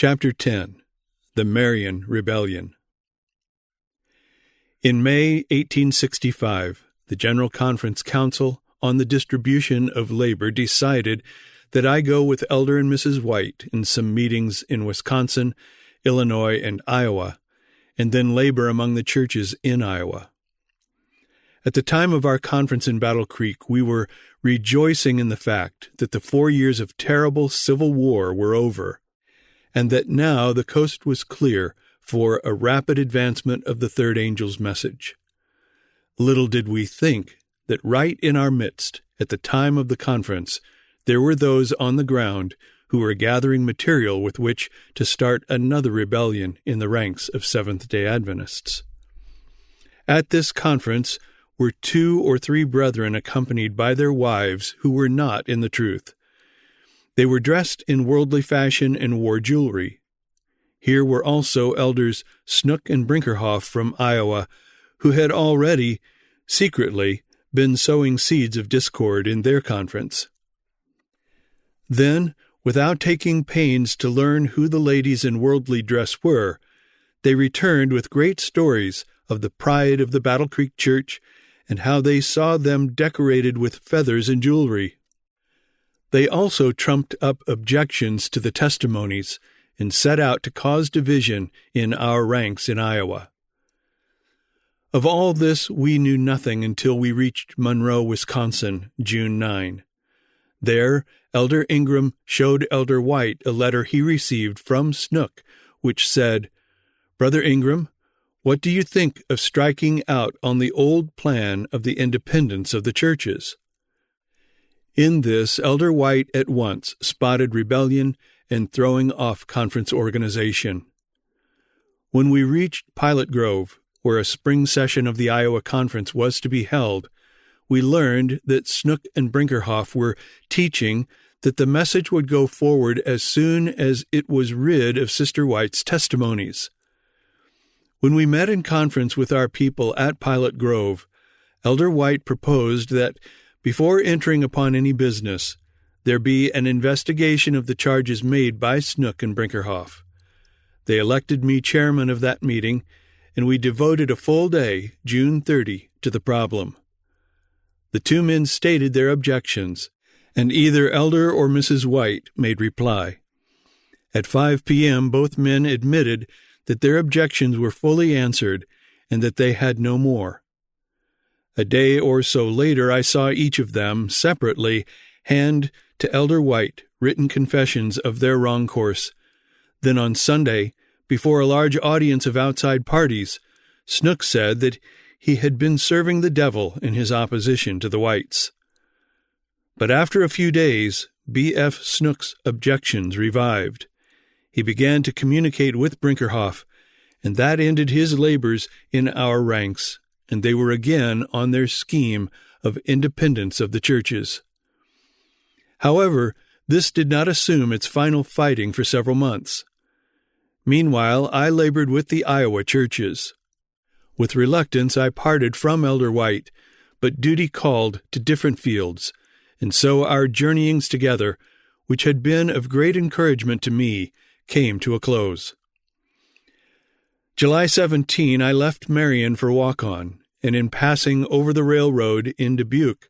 Chapter 10. The Marion Rebellion. In May 1865, the General Conference Council on the Distribution of Labor decided that I go with Elder and Mrs. White in some meetings in Wisconsin, Illinois, and Iowa, and then labor among the churches in Iowa. At the time of our conference in Battle Creek, we were rejoicing in the fact that the 4 years of terrible civil war were over, and that now the coast was clear for a rapid advancement of the third angel's message. Little did we think that right in our midst, at the time of the conference, there were those on the ground who were gathering material with which to start another rebellion in the ranks of Seventh-day Adventists. At this conference were 2 or 3 brethren accompanied by their wives who were not in the truth. They were dressed in worldly fashion and wore jewelry. Here were also Elders Snook and Brinkerhoff from Iowa, who had already, secretly, been sowing seeds of discord in their conference. Then, without taking pains to learn who the ladies in worldly dress were, they returned with great stories of the pride of the Battle Creek Church and how they saw them decorated with feathers and jewelry. They also trumped up objections to the testimonies and set out to cause division in our ranks in Iowa. Of all this we knew nothing until we reached Monroe, Wisconsin, June 9. There, Elder Ingram showed Elder White a letter he received from Snook, which said, "Brother Ingram, what do you think of striking out on the old plan of the independence of the churches?" In this, Elder White at once spotted rebellion and throwing off conference organization. When we reached Pilot Grove, where a spring session of the Iowa Conference was to be held, we learned that Snook and Brinkerhoff were teaching that the message would go forward as soon as it was rid of Sister White's testimonies. When we met in conference with our people at Pilot Grove, Elder White proposed that, before entering upon any business, there be an investigation of the charges made by Snook and Brinkerhoff. They elected me chairman of that meeting, and we devoted a full day, June 30, to the problem. The 2 men stated their objections, and either Elder or Mrs. White made reply. At 5 p.m., both men admitted that their objections were fully answered and that they had no more. A day or so later, I saw each of them, separately, hand to Elder White written confessions of their wrong course. Then on Sunday, before a large audience of outside parties, Snook said that he had been serving the devil in his opposition to the Whites. But after a few days, B.F. Snook's objections revived. He began to communicate with Brinkerhoff, and that ended his labors in our ranks, and they were again on their scheme of independence of the churches. However, this did not assume its final fighting for several months. Meanwhile, I labored with the Iowa churches. With reluctance, I parted from Elder White, but duty called to different fields, and so our journeyings together, which had been of great encouragement to me, came to a close. July 17, I left Marion for walk-on, and in passing over the railroad in Dubuque,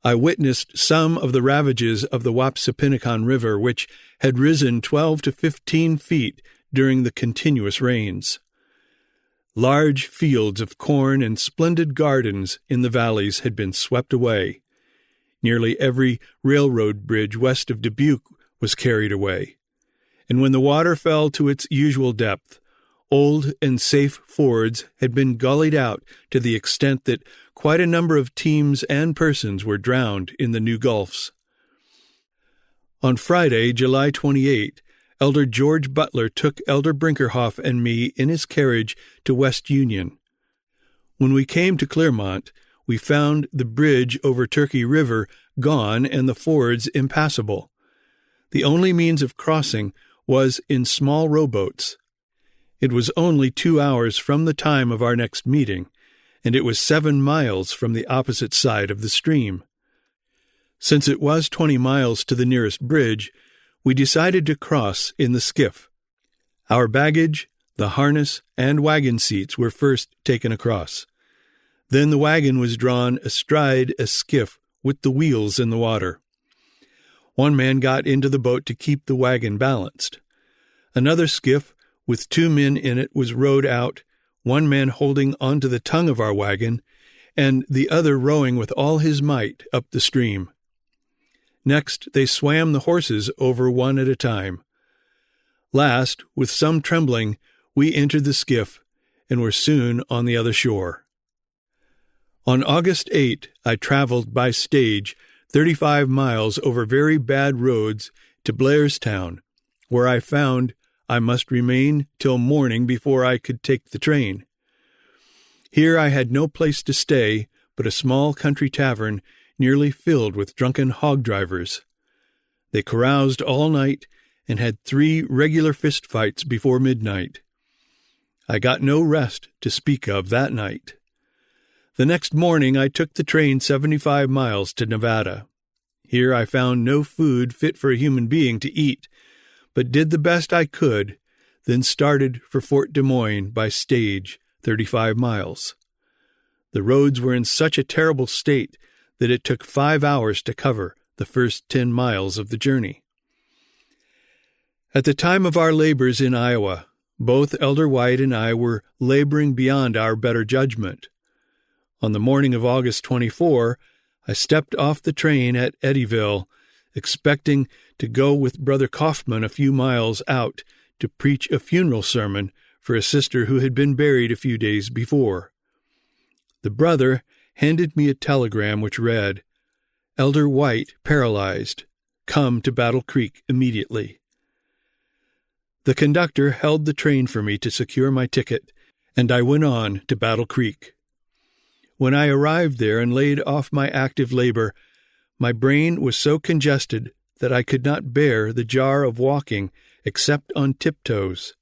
I witnessed some of the ravages of the Wapsipinicon River, which had risen 12 to 15 feet during the continuous rains. Large fields of corn and splendid gardens in the valleys had been swept away. Nearly every railroad bridge west of Dubuque was carried away. And when the water fell to its usual depth, old and safe fords had been gullied out to the extent that quite a number of teams and persons were drowned in the new gulfs. On Friday, July 28, Elder George Butler took Elder Brinkerhoff and me in his carriage to West Union. When we came to Clermont, we found the bridge over Turkey River gone and the fords impassable. The only means of crossing was in small rowboats. It was only 2 hours from the time of our next meeting, and it was 7 miles from the opposite side of the stream. Since it was 20 miles to the nearest bridge, we decided to cross in the skiff. Our baggage, the harness, and wagon seats were first taken across. Then the wagon was drawn astride a skiff with the wheels in the water. One man got into the boat to keep the wagon balanced. Another skiff with 2 men in it was rowed out, one man holding onto the tongue of our wagon, and the other rowing with all his might up the stream. Next, they swam the horses over one at a time. Last, with some trembling, we entered the skiff and were soon on the other shore. On August 8, I traveled by stage 35 miles over very bad roads to Blairstown, where I found I must remain till morning before I could take the train. Here I had no place to stay but a small country tavern nearly filled with drunken hog drivers. They caroused all night and had 3 regular fist fights before midnight. I got no rest to speak of that night. The next morning I took the train 75 miles to Nevada. Here I found no food fit for a human being to eat, but did the best I could, then started for Fort Des Moines by stage 35 miles. The roads were in such a terrible state that it took 5 hours to cover the first 10 miles of the journey. At the time of our labors in Iowa, both Elder White and I were laboring beyond our better judgment. On the morning of August 24, I stepped off the train at Eddyville, expecting to go with Brother Kaufman a few miles out to preach a funeral sermon for a sister who had been buried a few days before. The brother handed me a telegram which read, "Elder White paralyzed. Come to Battle Creek immediately." The conductor held the train for me to secure my ticket, and I went on to Battle Creek. When I arrived there and laid off my active labor, my brain was so congested that I could not bear the jar of walking except on tiptoes.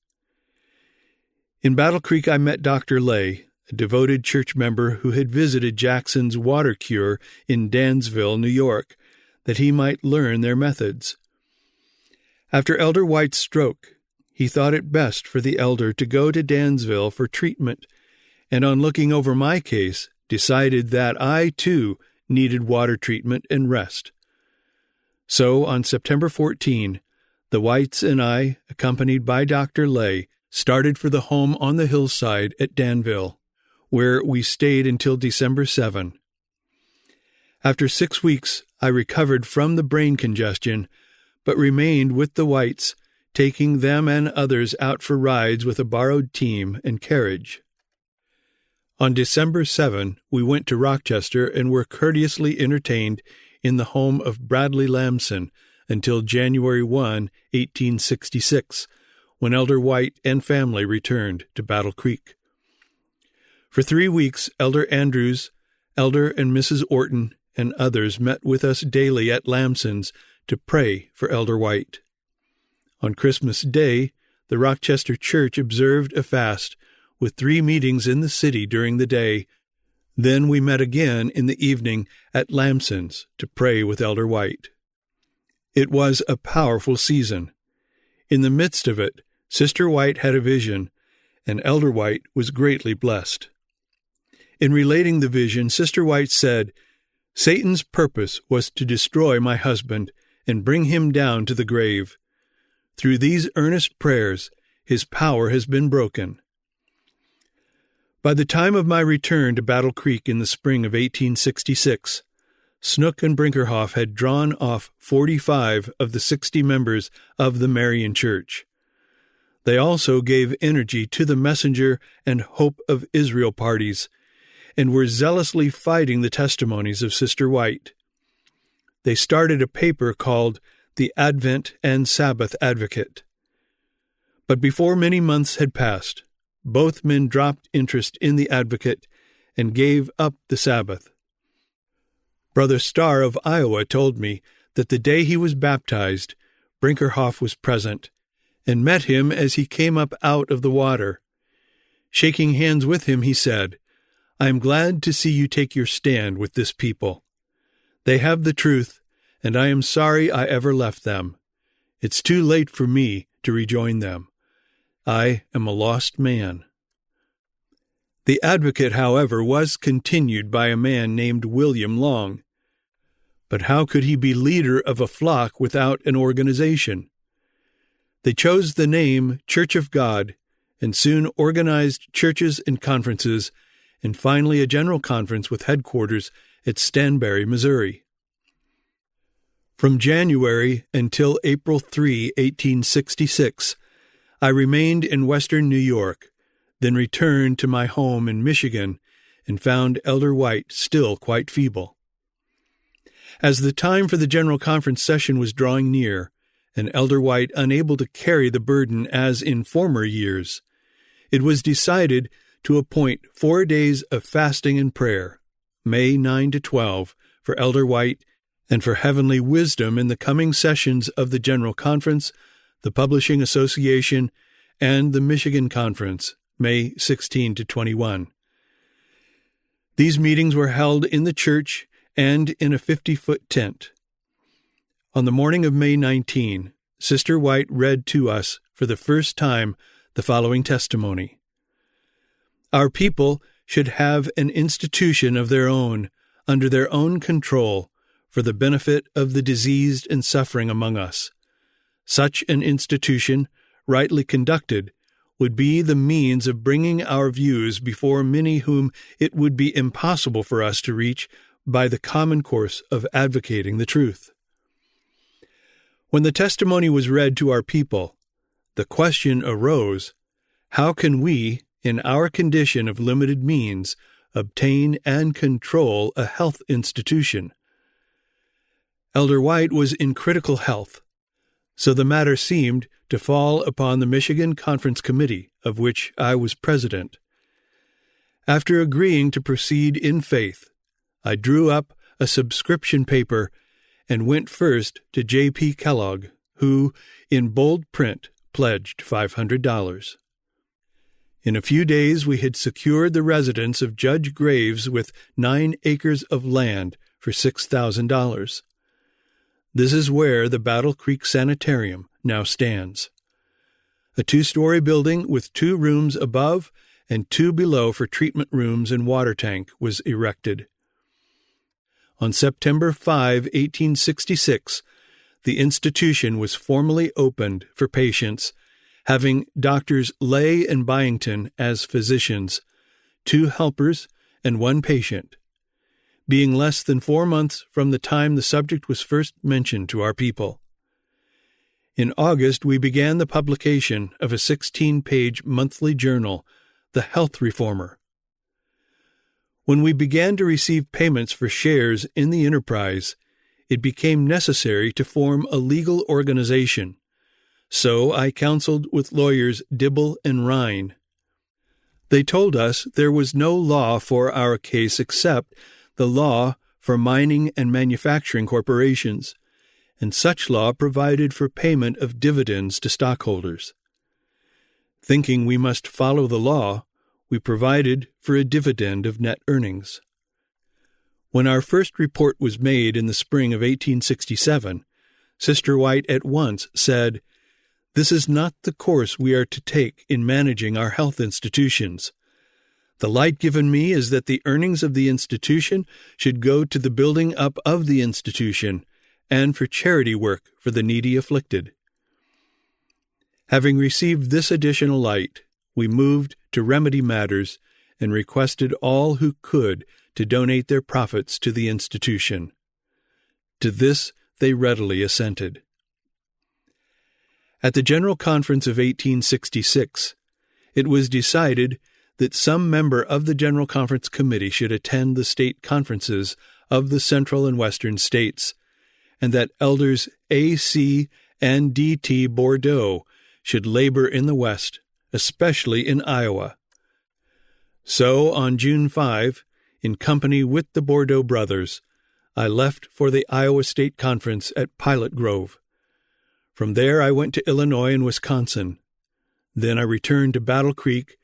In Battle Creek I met Dr. Lay, a devoted church member who had visited Jackson's water cure in Dansville, New York, that he might learn their methods. After Elder White's stroke, he thought it best for the elder to go to Dansville for treatment, and on looking over my case, decided that I, too, needed water treatment and rest. So, on September 14, the Whites and I, accompanied by Dr. Lay, started for the home on the hillside at Danville, where we stayed until December 7. After 6 weeks, I recovered from the brain congestion, but remained with the Whites, taking them and others out for rides with a borrowed team and carriage. On December 7, we went to Rochester and were courteously entertained in the home of Bradley Lamson until January 1, 1866, when Elder White and family returned to Battle Creek. For 3 weeks, Elder Andrews, Elder and Mrs. Orton, and others met with us daily at Lamson's to pray for Elder White. On Christmas Day, the Rochester Church observed a fast, with 3 meetings in the city during the day. Then we met again in the evening at Lamson's to pray with Elder White. It was a powerful season. In the midst of it, Sister White had a vision, and Elder White was greatly blessed. In relating the vision, Sister White said, "Satan's purpose was to destroy my husband and bring him down to the grave. Through these earnest prayers, his power has been broken." By the time of my return to Battle Creek in the spring of 1866, Snook and Brinkerhoff had drawn off 45 of the 60 members of the Marion Church. They also gave energy to the Messenger and Hope of Israel parties, and were zealously fighting the testimonies of Sister White. They started a paper called the Advent and Sabbath Advocate. But before many months had passed, both men dropped interest in the Advocate and gave up the Sabbath. Brother Starr of Iowa told me that the day he was baptized, Brinkerhoff was present, and met him as he came up out of the water. Shaking hands with him, he said, "I am glad to see you take your stand with this people. They have the truth, and I am sorry I ever left them. It's too late for me to rejoin them. I am a lost man. The advocate, however, was continued by a man named William Long. But how could he be leader of a flock without an organization? They chose the name Church of God and soon organized churches and conferences, and finally a general conference with headquarters at Stanberry, Missouri. From January until April 3, 1866, I remained in western New York, then returned to my home in Michigan and found Elder White still quite feeble. As the time for the General Conference session was drawing near, and Elder White unable to carry the burden as in former years, it was decided to appoint 4 days of fasting and prayer, May 9 to 12, for Elder White and for heavenly wisdom in the coming sessions of the General Conference, the Publishing Association, and the Michigan Conference, May 16 to 21. These meetings were held in the church and in a 50-foot tent. On the morning of May 19, Sister White read to us for the first time the following testimony. Our people should have an institution of their own, under their own control, for the benefit of the diseased and suffering among us. Such an institution, rightly conducted, would be the means of bringing our views before many whom it would be impossible for us to reach by the common course of advocating the truth. When the testimony was read to our people, the question arose, how can we, in our condition of limited means, obtain and control a health institution? Elder White was in critical health, so the matter seemed to fall upon the Michigan Conference Committee, of which I was president. After agreeing to proceed in faith, I drew up a subscription paper and went first to J.P. Kellogg, who, in bold print, pledged $500. In a few days we had secured the residence of Judge Graves with 9 acres of land for $6,000. This is where the Battle Creek Sanitarium now stands. A 2-story building with 2 rooms above and 2 below for treatment rooms and water tank was erected. On September 5, 1866, the institution was formally opened for patients, having Doctors Lay and Byington as physicians, 2 helpers, and 1 patient, being less than 4 months from the time the subject was first mentioned to our people. In August, we began the publication of a 16-page monthly journal, The Health Reformer. When we began to receive payments for shares in the enterprise, it became necessary to form a legal organization, so I counseled with lawyers Dibble and Rhine. They told us there was no law for our case except the law for mining and manufacturing corporations, and such law provided for payment of dividends to stockholders. Thinking we must follow the law, we provided for a dividend of net earnings. When our first report was made in the spring of 1867, Sister White at once said, "This is not the course we are to take in managing our health institutions. The light given me is that the earnings of the institution should go to the building up of the institution and for charity work for the needy afflicted." Having received this additional light, we moved to remedy matters and requested all who could to donate their profits to the institution. To this they readily assented. At the General Conference of 1866, it was decided that some member of the General Conference Committee should attend the state conferences of the Central and Western states, and that Elders A. C. and D. T. Bordeaux should labor in the West, especially in Iowa. So, on June 5, in company with the Bordeaux brothers, I left for the Iowa State Conference at Pilot Grove. From there I went to Illinois and Wisconsin. Then I returned to Battle Creek,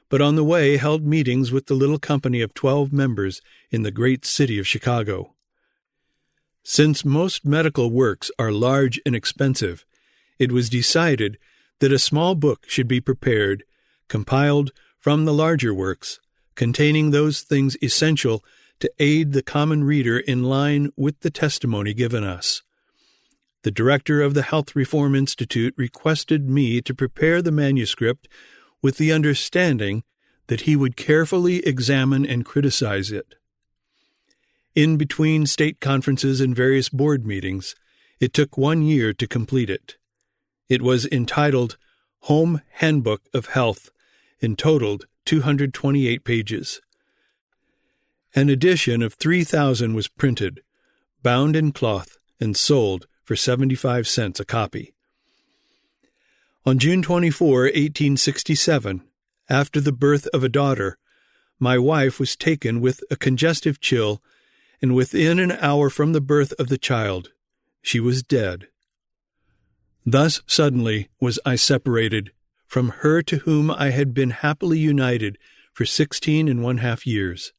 but on the way held meetings with the little company of 12 members in the great city of Chicago. Since most medical works are large and expensive, it was decided that a small book should be prepared, compiled from the larger works, containing those things essential to aid the common reader in line with the testimony given us. The director of the Health Reform Institute requested me to prepare the manuscript with the understanding that he would carefully examine and criticize it. In between state conferences and various board meetings, it took 1 year to complete it. It was entitled Home Handbook of Health and totaled 228 pages. An edition of 3,000 was printed, bound in cloth, and sold for 75 cents a copy. On June 24, 1867, after the birth of a daughter, my wife was taken with a congestive chill, and within an hour from the birth of the child, she was dead. Thus suddenly was I separated from her to whom I had been happily united for 16½ years.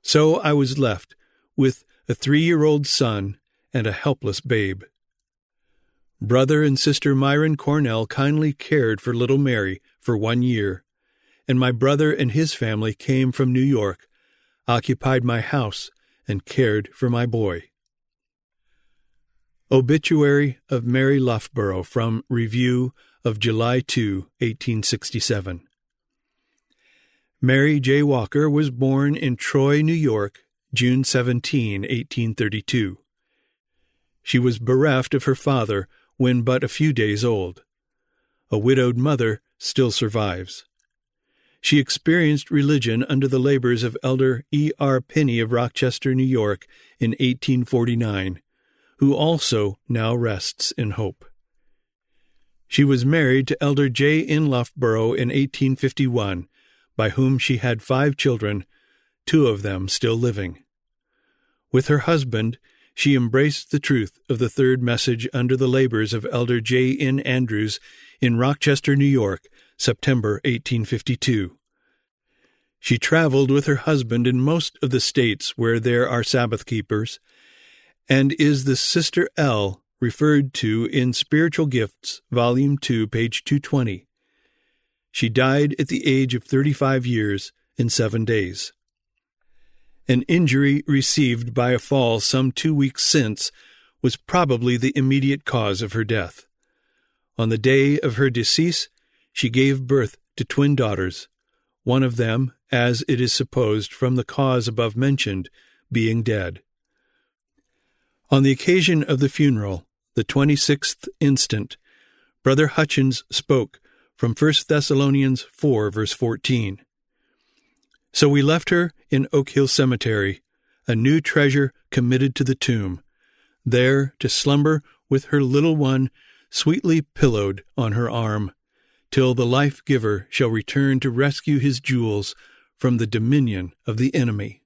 So I was left with a 3-year-old son and a helpless babe. Brother and sister Marion Cornell kindly cared for little Mary for 1 year, and my brother and his family came from New York, occupied my house, and cared for my boy. Obituary of Mary Loughborough from Review of July 2, 1867. Mary J. Walker was born in Troy, New York, June 17, 1832. She was bereft of her father when but a few days old. A widowed mother still survives. She experienced religion under the labors of Elder E. R. Pinney of Rochester, New York, in 1849, who also now rests in hope. She was married to Elder J. N. Loughborough in 1851, by whom she had 5 children, 2 of them still living. With her husband, she embraced the truth of the third message under the labors of Elder J. N. Andrews in Rochester, New York, September 1852. She traveled with her husband in most of the states where there are Sabbath keepers, and is the Sister L referred to in Spiritual Gifts, Volume 2, page 220. She died at the age of 35 years and 7 days. An injury received by a fall some 2 weeks since was probably the immediate cause of her death. On the day of her decease, she gave birth to twin daughters, one of them, as it is supposed from the cause above mentioned, being dead. On the occasion of the funeral, the 26th instant, Brother Hutchins spoke from 1 Thessalonians 4, verse 14. So we left her in Oak Hill Cemetery, a new treasure committed to the tomb, there to slumber with her little one sweetly pillowed on her arm, till the life-giver shall return to rescue his jewels from the dominion of the enemy.